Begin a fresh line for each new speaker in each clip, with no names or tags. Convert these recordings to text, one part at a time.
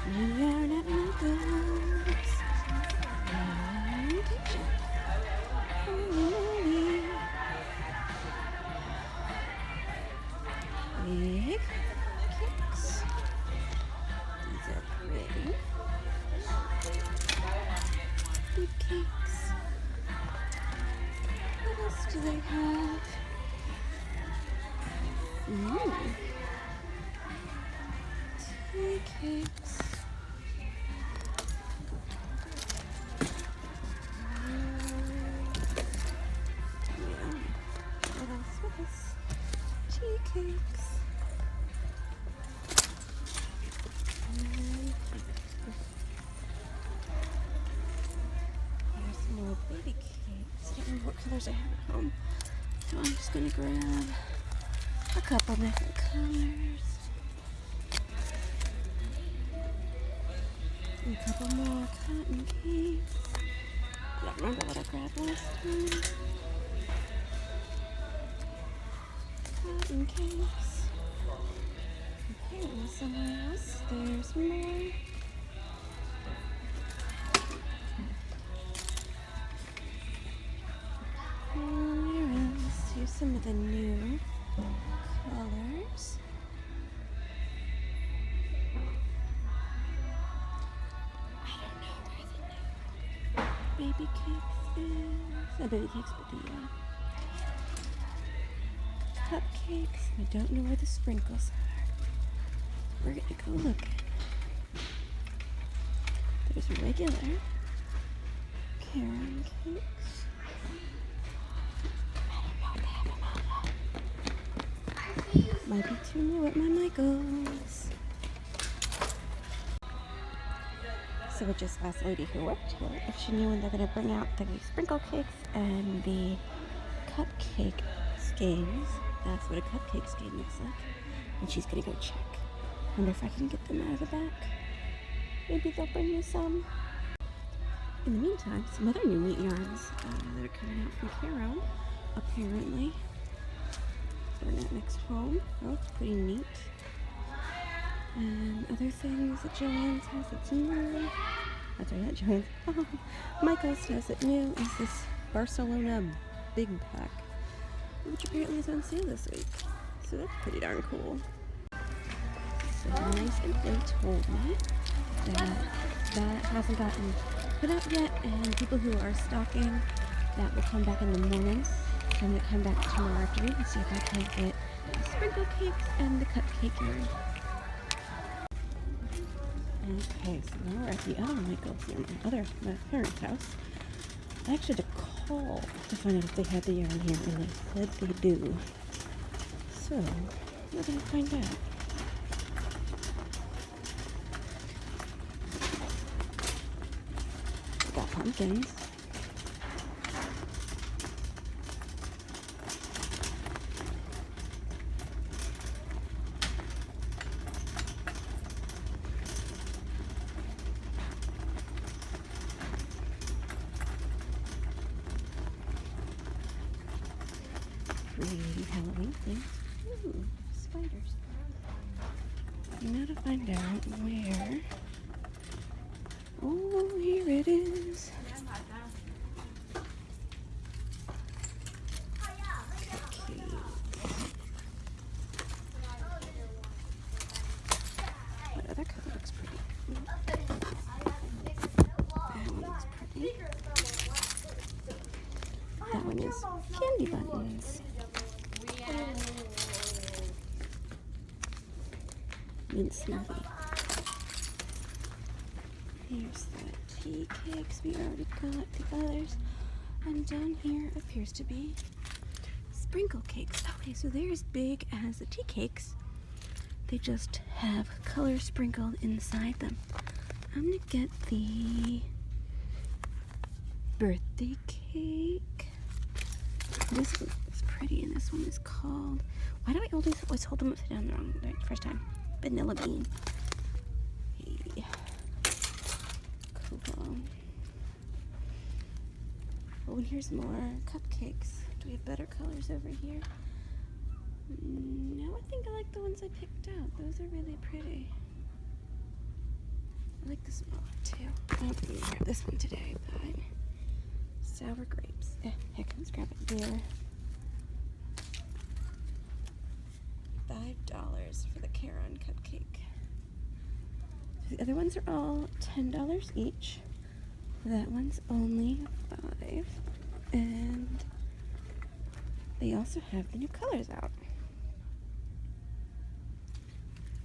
New yarn at my gums. And kitchen. Holy moly. Big cupcakes. These are pretty. Big cakes. What else do they have? Tea cakes. Yeah. What else? What else? Tea cakes. Here's some more baby cakes. I don't know what colors I have at home, so I'm just gonna grab a couple different colors. A couple more cotton cakes. I don't remember what I grabbed last time. Cotton cakes. Apparently somewhere else there's more. Where else? Here's some of the new colors. I don't know where the new baby cakes is. Not baby cakes, but the cupcakes. I don't know where the sprinkles are. We're gonna go looking. There's regular Caron cakes. Might be too low at my Michaels. So I just asked the lady who worked here if she knew when they're going to bring out the sprinkle cakes and the cupcake skeins. That's what a cupcake skein looks like. And she's going to go check. Wonder if I can get them out of the back. Maybe they'll bring me some. In the meantime, some other new neat yarns that are coming out from Caron, apparently. They're not next home. Oh, it's pretty neat. And other things that Joann's has that's new. That's right, not Joann's. Oh, Michael's has it new is this Barcelona Big Pack, which apparently is on sale this week. So that's pretty darn cool. So nice, and they told me that hasn't gotten put up yet, and people who are stocking, that will come back in the morning. So I'm going to come back tomorrow afternoon and see if I can get the sprinkle cakes and the cupcake yarn. Okay, so now we're at the other Michael's here, my parents' house. I actually had to call to find out if they had the yarn here, and they said they do. So, we're going to find out. We got pumpkins. Pretty Halloween things. Ooh, spiders. Now to find out where. Oh, here it is. Cupcakes. What other color looks pretty? That one looks pretty. That one is candy buttons. Mint smoothie. Here's the tea cakes. We already got the others. And down here appears to be sprinkle cakes. Okay, so they're as big as the tea cakes. They just have color sprinkled inside them. I'm gonna get the birthday cake. This one is pretty, and this one is called, why do I always hold them upside down the wrong way first time? Vanilla bean. Hey. Cool. Oh, and here's more cupcakes. Do we have better colors over here? No, I think I like the ones I picked out. Those are really pretty. I like the small one too. I don't think I'm gonna grab this one today, but sour grapes. Here comes grab it here. $5 for the Caron cupcake. The other ones are all $10 each. That one's only $5. And they also have the new colors out.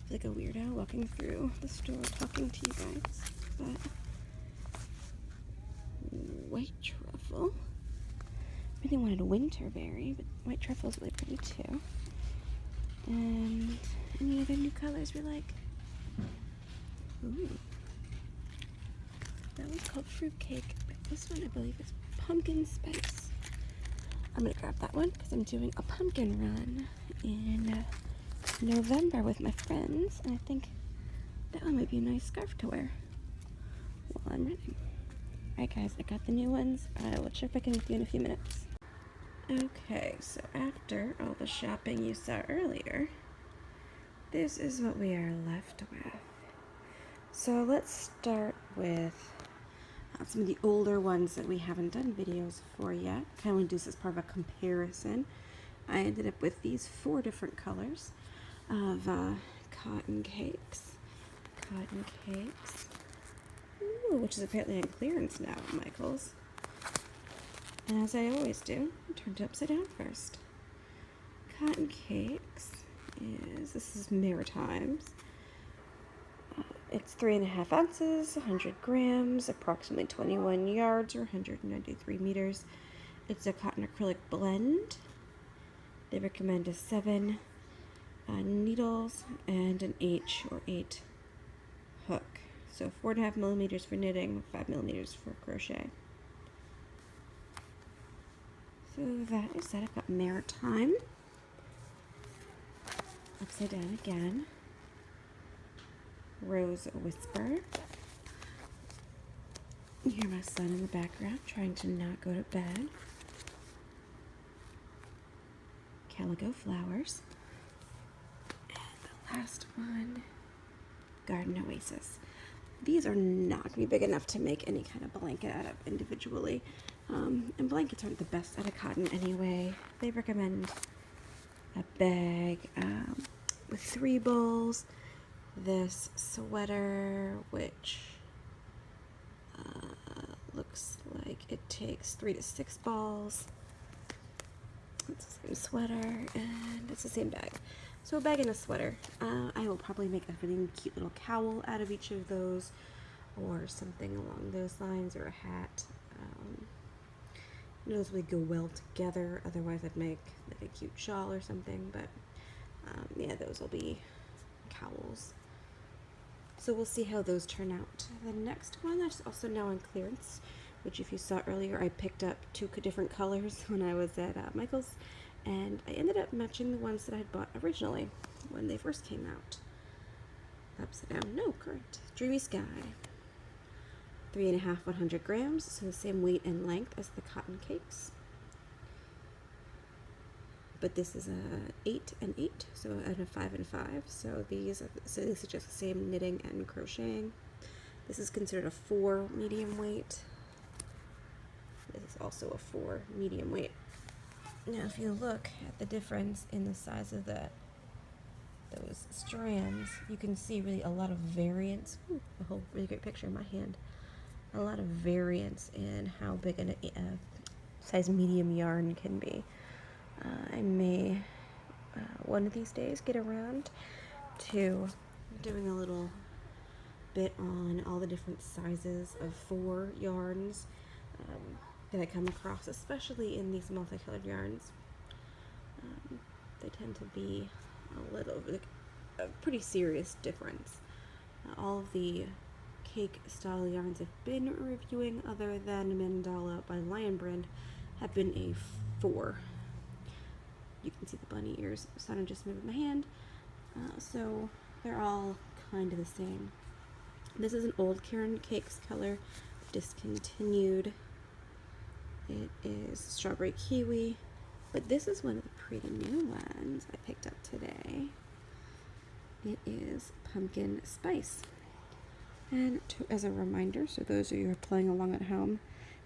I feel like a weirdo walking through the store talking to you guys. But white truffle. I really wanted a winter berry, but white truffle is really pretty too. And any other new colors we like? Ooh. That one's called fruitcake, but this one I believe is pumpkin spice. I'm gonna grab that one because I'm doing a pumpkin run in November with my friends, and I think that one might be a nice scarf to wear while I'm running. Alright guys, I got the new ones. I will check back in with you in a few minutes. Okay, so after all the shopping you saw earlier, this is what we are left with. So let's start with some of the older ones that we haven't done videos for yet. I want to do this as part of a comparison. I ended up with these 4 different colors of cotton cakes. Ooh, which is apparently on clearance now at Michael's. And as I always do, I turned it upside down first. Cotton cakes this is Maritimes. It's 3.5 ounces, 100 grams, approximately 21 yards or 193 meters. It's a cotton acrylic blend. They recommend a 7 needles and an H or 8 hook. So 4.5 millimeters for knitting, 5 millimeters for crochet. So that is that. I've got Maritime. Upside down again. Rose Whisper. You hear my son in the background trying to not go to bed. Calico Flowers. And the last one, Garden Oasis. These are not going to be big enough to make any kind of blanket out of individually. And blankets aren't the best out of cotton anyway. They recommend a bag with 3 bowls. This sweater, which looks like it takes 3 to 6 balls. It's the same sweater, and it's the same bag. So a bag and a sweater. I will probably make a really cute little cowl out of each of those, or something along those lines, or a hat. Those would go well together. Otherwise, I'd make like a cute shawl or something. But yeah, those will be cowls. So we'll see how those turn out. The next one that's also now on clearance, which if you saw earlier, I picked up 2 different colors when I was at Michael's, and I ended up matching the ones that I'd bought originally when they first came out. Upside down, no, correct. Dreamy Sky. 3.5, 100 grams, so the same weight and length as the cotton cakes. But this is a 8 and 8, so and a 5 and 5. So these are just the same knitting and crocheting. This is considered a 4 medium weight. This is also a 4 medium weight. Now, if you look at the difference in the size of those strands, you can see really a lot of variance. Ooh, a whole really great picture in my hand. A lot of variance in how big a size medium yarn can be. I may one of these days get around to doing a little bit on all the different sizes of 4 yarns that I come across, especially in these multicolored yarns. They tend to be a pretty serious difference. All of the cake style yarns I've been reviewing, other than Mandala by Lion Brand, have been a 4. You can see the bunny ears, so I'm just moving my hand. So they're all kind of the same. This is an old Caron Cakes color, discontinued. It is Strawberry Kiwi, but this is one of the pretty new ones I picked up today. It is Pumpkin Spice. And as a reminder, so those of you who are playing along at home,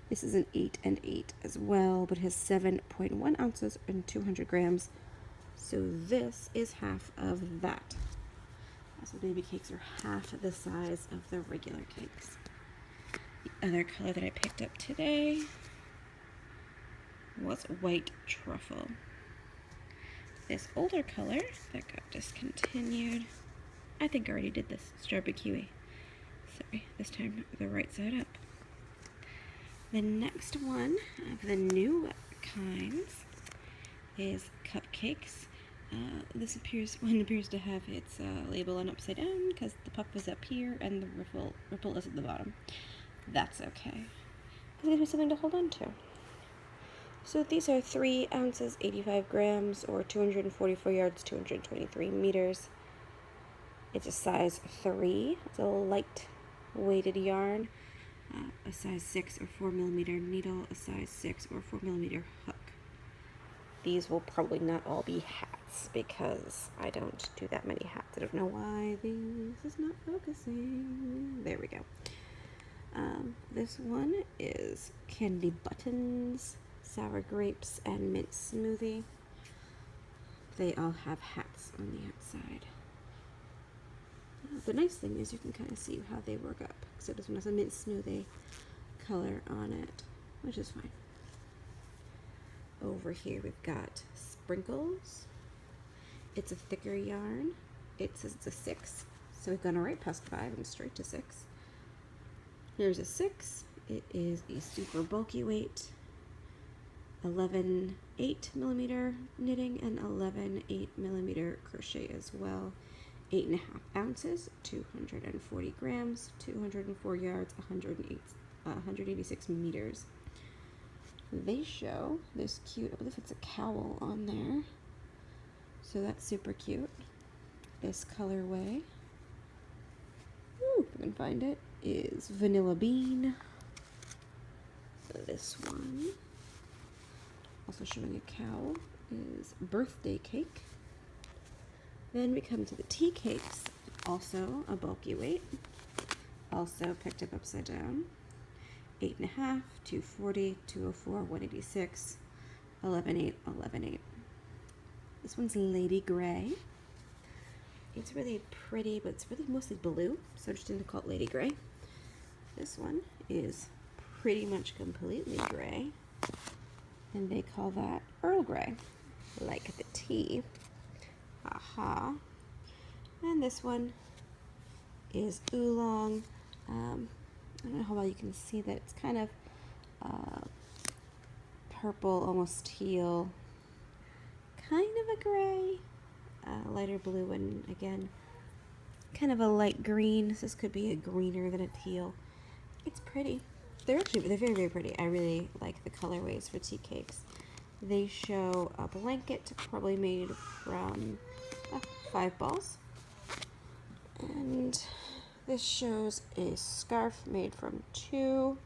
this is an 8 and 8 as well, but has 7.1 ounces and 200 grams. So this is half of that. So baby cakes are half the size of the regular cakes. The other color that I picked up today was white truffle. This older color that got discontinued, I think I already did this, strawberry kiwi. Sorry, this time the right side up. The next one of the new kinds is Cupcakes. This one appears to have its label on upside down because the puff is up here and the ripple is at the bottom. That's okay. It gives me something to hold on to. So these are 3 ounces, 85 grams, or 244 yards, 223 meters. It's a size 3. It's a light weighted yarn, a size 6 or 4 millimeter needle, a size 6 or 4 millimeter hook. These will probably not all be hats because I don't do that many hats. I don't know why this is not focusing. There we go. This one is candy buttons, sour grapes, and mint smoothie. They all have hats on the outside. The nice thing is you can kind of see how they work up. So this one has a mint smoothie color on it, which is fine. Over here we've got sprinkles. It's a thicker yarn. It says it's a 6, so we've gone right past 5 and straight to 6. Here's a 6. It is a super bulky weight, 11.8 millimeter knitting and 11.8 millimeter crochet as well. 8.5 ounces, 240 grams, 204 yards, 186 meters. They show this cute, I believe it's a cowl on there, so that's super cute. This colorway, if I can find it, is vanilla bean. This one, also showing a cowl, is birthday cake. Then we come to the tea cakes, also a bulky weight, also picked up upside down. 8.5, 240, 204, 186, 11.8, 11.8. This one's Lady Gray. It's really pretty, but it's really mostly blue, so I'm just going to call it Lady Gray. This one is pretty much completely gray, and they call that Earl Grey, like the tea. Aha. And this one is oolong. I don't know how well you can see that. It's kind of purple, almost teal, kind of a gray, lighter blue, and again, kind of a light green. This could be a greener than a teal. It's pretty. They're very, very pretty. I really like the colorways for tea cakes. They show a blanket, probably made from 5 balls. And this shows a scarf made from 2.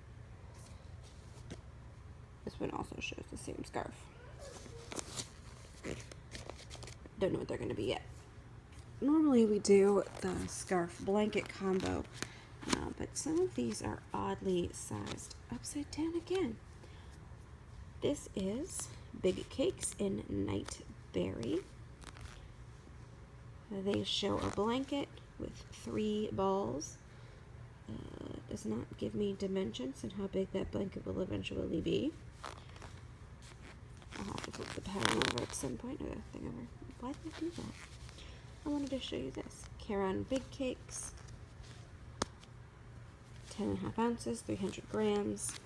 This one also shows the same scarf. Don't know what they're going to be yet. Normally we do the scarf blanket combo, but some of these are oddly sized. Upside down again. This is Big Cakes in Night Berry. They show a blanket with 3 balls. Does not give me dimensions and how big that blanket will eventually be. I'll have to flip the pattern over at some point, or the thing over. Why did I do that? I wanted to show you this. Caron Big Cakes. 10.5 ounces, 300 grams.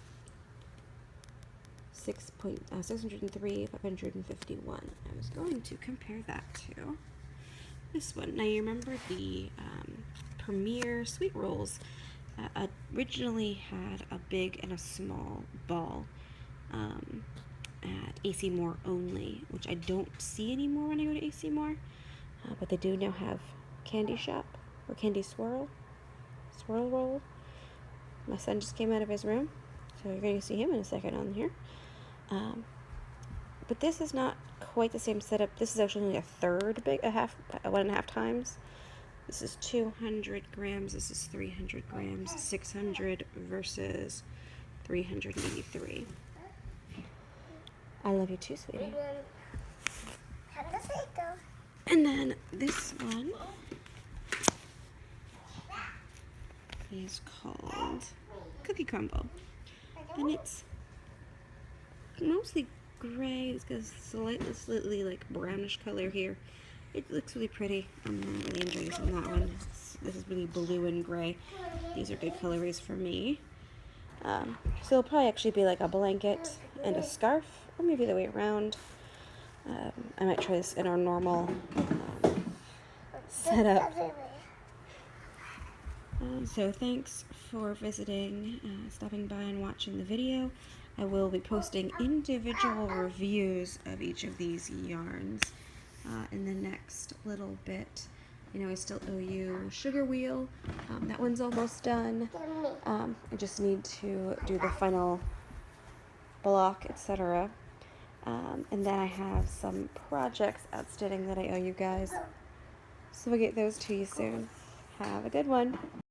603, 551. I was going to compare that to this one. Now you remember the Premier Sweet Rolls originally had a big and a small ball at AC Moore only, which I don't see anymore when I go to AC Moore, but they do now have Candy Shop or Candy Swirl Roll. My son just came out of his room, so you're going to see him in a second on here. But this is not quite the same setup. This is actually only a third big, 1.5 times This is 200 grams, this is 300 grams, 600 versus 383. I love you too, sweetie. And then this one is called Cookie Crumble. And it's mostly gray. It's got a slightly like brownish color here. It looks really pretty. I'm really enjoying using that one. This is really blue and gray. These are good colorways for me. So it'll probably actually be like a blanket and a scarf, or maybe the way around. I might try this in our normal setup. So thanks for visiting, stopping by and watching the video. I will be posting individual reviews of each of these yarns in the next little bit. You know, I still owe you Sugar Wheel. That one's almost done. I just need to do the final block, etc. And then I have some projects outstanding that I owe you guys. So we'll get those to you soon. Have a good one.